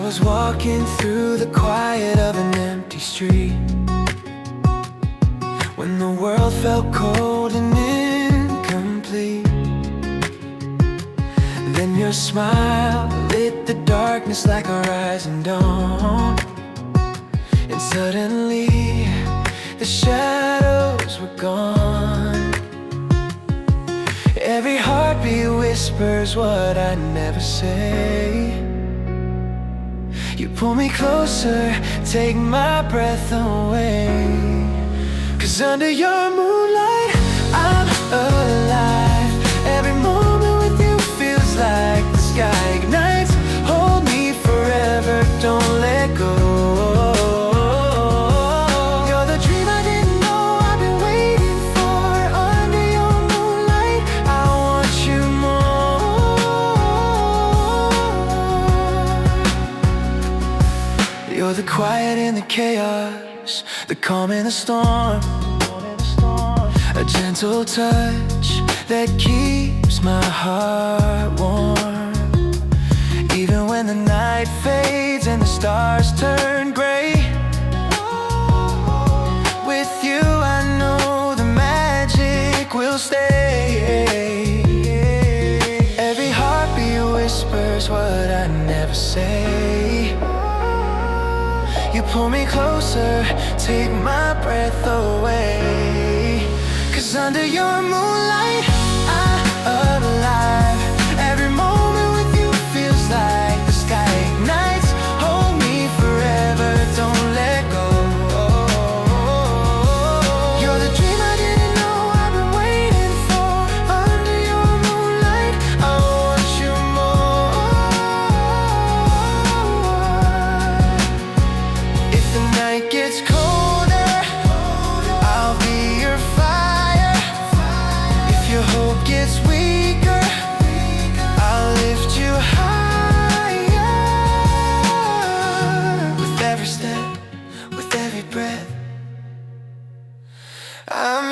was walking through the quiet of an empty street when the world felt cold and incomplete. Then your smile lit the darkness like a rising dawn, and suddenly the shadows were gone. Every heartbeat whispers what I never say. You pull me closer, take my breath away. 'Cause under your moonlight, I'm alive. Every moment with you feels like the sky ignites. Hold me forever, don't let go. You're the dream I didn't know I've been waiting for. Under your moonlight, I want you more. You're the quiet in the chaos, the calm in the storm, a gentle touch that keeps my heart warm. Even when the night fades and the stars turn gray, with you I know the magic will stay. Every heartbeat whispers what I never say. You pull me closer, take my breath away. 'Cause under your moonlight, I'm alive. Every moment with you feels like the sky ignites. Hold me forever, don't let go. You're the dream I didn't know I've been waiting for. Under your moonlight, I want you more. If the night gets colder, I'll be your fire. If your hope gets weaker, I'll lift you higher. With every step, with every breath, I'm